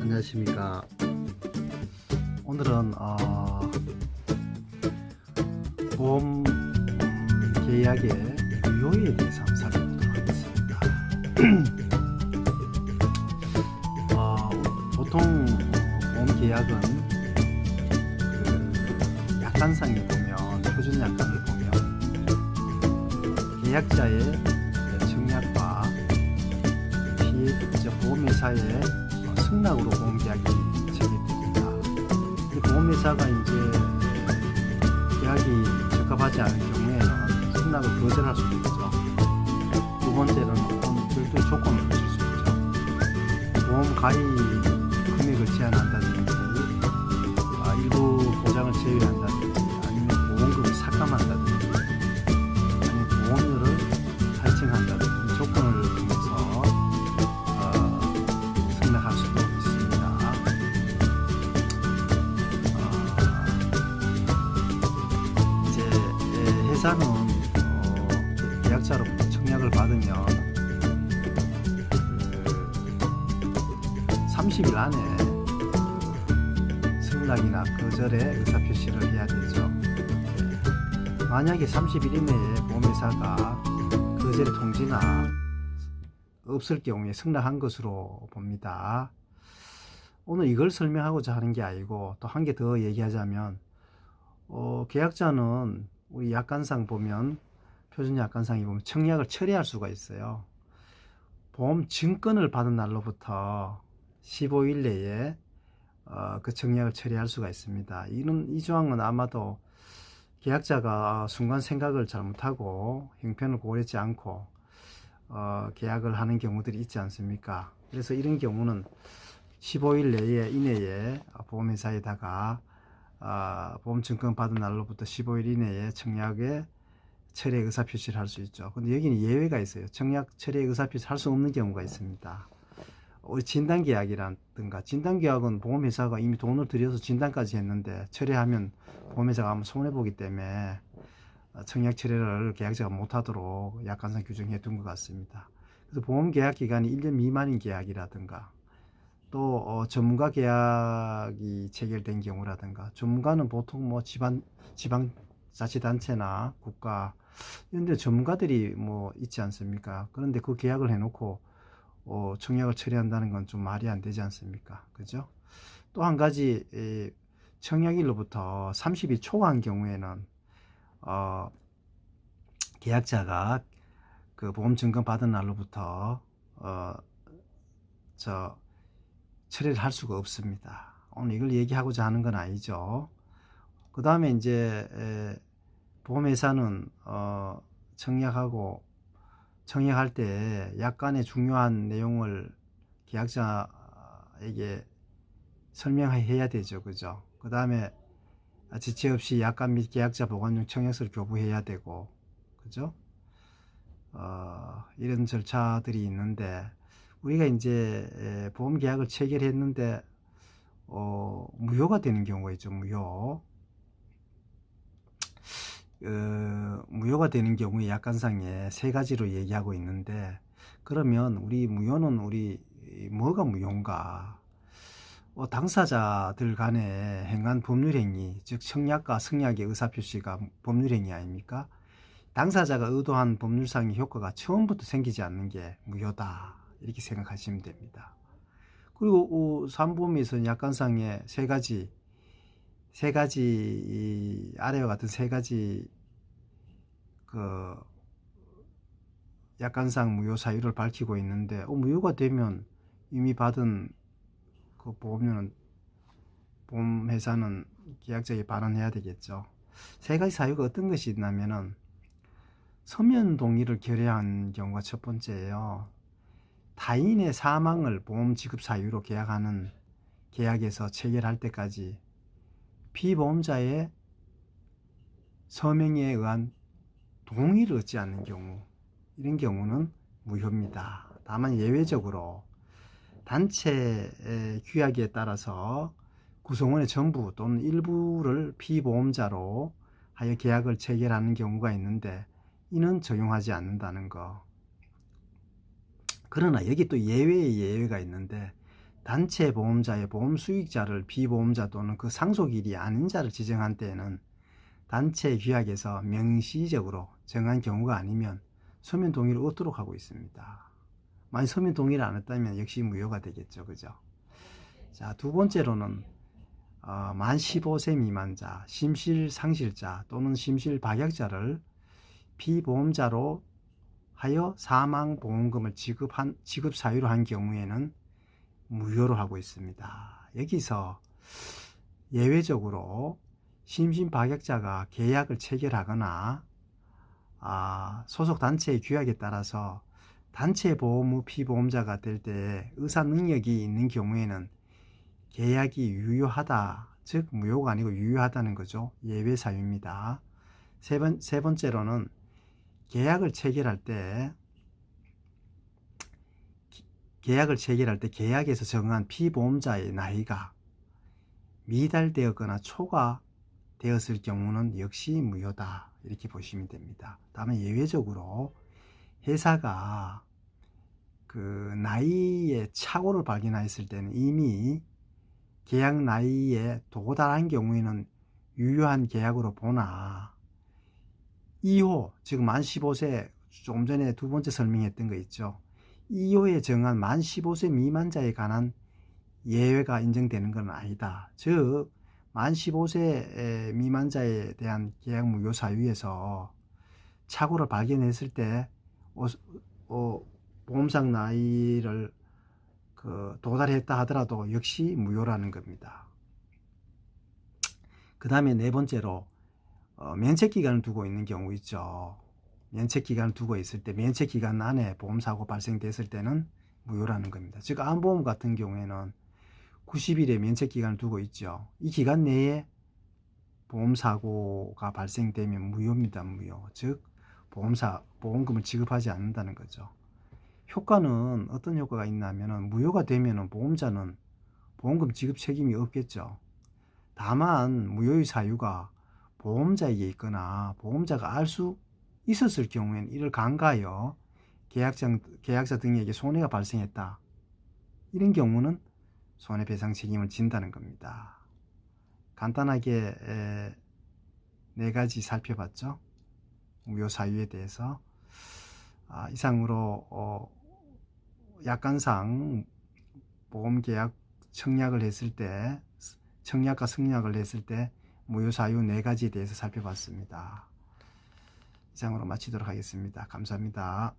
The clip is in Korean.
안녕하십니까. 오늘은 보험 계약의 유효에 대해서 한번 살펴보도록 하겠습니다. 보통 보험 계약은 그 약관상에 보면, 표준 약관을 보면 계약자의 청약과 보험회사의 승낙으로 보험계약이 체결됩니다. 보험회사가 이제 계약이 적합하지 않은 경우에는 승낙을 거절할 수도 있죠. 두 번째는 별도의 조건을 붙일 수 있죠. 보험 가입 금액을 제한한다든지, 일부 보장을 제외한다든지, 아니면 보험금을 삭감한다든지, 아니면 보험료를 할증한다든지 조건을 통해서 승낙할 수도 있습니다. 이제 회사는 계약자로부터 청약을 받으면 30일 안에 승낙이나 거절의 의사표시를 해야 되죠. 만약에 30일 이내에 보험회사가 거절의 통지나 없을 경우에 승낙한 것으로 봅니다. 오늘 이걸 설명하고자 하는 게 아니고, 또 한 개 더 얘기하자면, 계약자는 우리 약관상 보면, 표준 약관상에 보면 청약을 철회할 수가 있어요. 보험 증권을 받은 날로부터 15일 내에 그 청약을 철회할 수가 있습니다. 이 조항은 아마도 계약자가 순간 생각을 잘못하고 형편을 고려하지 않고 계약을 하는 경우들이 있지 않습니까? 그래서 이런 경우는 15일 이내에 보험회사에다가 보험증권 받은 날로부터 15일 이내에 청약의 철회 의사표시를 할 수 있죠. 근데 여기는 예외가 있어요. 청약 철회 의사표시 할 수 없는 경우가 있습니다. 진단계약이라든가, 진단계약은 보험회사가 이미 돈을 들여서 진단까지 했는데 철회하면 보험회사가 아마 손해보기 때문에 청약 철회를 계약자가 못하도록 약관상 규정해 둔 것 같습니다. 그래서 보험 계약 기간이 1년 미만인 계약이라든가, 또 전문가 계약이 체결된 경우라든가, 전문가는 보통 뭐 지방자치단체나 국가 이런 데 전문가들이 뭐 있지 않습니까? 그런데 그 계약을 해놓고 청약을 처리한다는 건 좀 말이 안 되지 않습니까? 그죠? 또 한 가지, 청약일로부터 30일 초과한 경우에는 계약자가 그 보험증권 받은 날로부터 처리를 할 수가 없습니다. 오늘 이걸 얘기하고자 하는 건 아니죠. 그 다음에 이제 보험회사는 청약할 때 약관의 중요한 내용을 계약자에게 설명해야 되죠. 그죠? 그 다음에 지체 없이 약관 및 계약자 보관용 청약서를 교부해야 되고, 그죠? 이런 절차들이 있는데, 우리가 이제 보험 계약을 체결했는데 무효가 되는 경우가 있죠. 무효가 되는 경우에 약관상에 세 가지로 얘기하고 있는데, 그러면 우리 무효는 뭐가 무효인가? 당사자들 간에 행한 법률행위, 즉 청약과 승낙의 의사표시가 법률행위 아닙니까? 당사자가 의도한 법률상의 효과가 처음부터 생기지 않는 게 무효다, 이렇게 생각하시면 됩니다. 그리고 사무보험에서는 약관상에 세 가지 아래와 같은 세 가지 그 약관상 무효 사유를 밝히고 있는데, 무효가 되면 이미 받은 그 보험회사는 계약자에게 반환해야 되겠죠. 세 가지 사유가 어떤 것이 있냐면은, 서면 동의를 결의한 경우가 첫 번째예요. 타인의 사망을 보험 지급 사유로 계약에서 체결할 때까지 피보험자의 서명에 의한 동의를 얻지 않는 경우, 이런 경우는 무효입니다. 다만 예외적으로 단체 규약에 따라서 구성원의 전부 또는 일부를 피보험자로 하여 계약을 체결하는 경우가 있는데, 이는 적용하지 않는다는 거. 그러나 여기 또 예외가 있는데, 단체 보험자의 보험 수익자를 비보험자 또는 그 상속일이 아닌 자를 지정한 때에는 단체 규약에서 명시적으로 정한 경우가 아니면 서면 동의를 얻도록 하고 있습니다. 만약 서면 동의를 안 했다면 역시 무효가 되겠죠. 그죠? 자, 두 번째로는 만 15세 미만자, 심실상실자 또는 심실박약자를 비보험자로 하여 사망보험금을 지급 사유로 한 경우에는 무효로 하고 있습니다. 여기서 예외적으로 심신박약자가 계약을 체결하거나 소속 단체의 규약에 따라서 단체 보험 후 피보험자가 될 때 의사 능력이 있는 경우에는 계약이 유효하다, 즉 무효가 아니고 유효하다는 거죠. 예외 사유입니다. 세 번째로는 계약을 체결할 때 계약에서 정한 피보험자의 나이가 미달되었거나 초과되었을 경우는 역시 무효다, 이렇게 보시면 됩니다. 다음에 예외적으로 회사가 그 나이의 착오를 발견했을 때는 이미 계약 나이에 도달한 경우에는 유효한 계약으로 보나 2호, 즉 만 15세, 조금 전에 두 번째 설명했던 거 있죠. 2호에 정한 만 15세 미만자에 관한 예외가 인정되는 건 아니다. 즉 만 15세 미만자에 대한 계약 무효 사유에서 착오를 발견했을 때 보험상 나이를 도달했다 하더라도 역시 무효라는 겁니다. 그 다음에 네 번째로 면책기간을 두고 있는 경우 있죠. 면책기간을 두고 있을 때 면책기간 안에 보험사고 발생됐을 때는 무효라는 겁니다. 즉 암보험 같은 경우에는 90일의 면책기간을 두고 있죠. 이 기간 내에 보험사고가 발생되면 무효입니다. 무효. 즉 보험금을 지급하지 않는다는 거죠. 효과는 어떤 효과가 있냐면 무효가 되면 보험자는 보험금 지급 책임이 없겠죠. 다만 무효의 사유가 보험자에게 있거나 보험자가 알 수 있었을 경우에는 이를 간과하여 계약자 등에게 손해가 발생했다, 이런 경우는 손해배상 책임을 진다는 겁니다. 간단하게 네 가지 살펴봤죠. 무효 사유에 대해서. 이상으로 약관상 보험계약 청약을 했을 때, 청약과 승낙을 했을 때 무효 사유 네 가지에 대해서 살펴봤습니다. 이상으로 마치도록 하겠습니다. 감사합니다.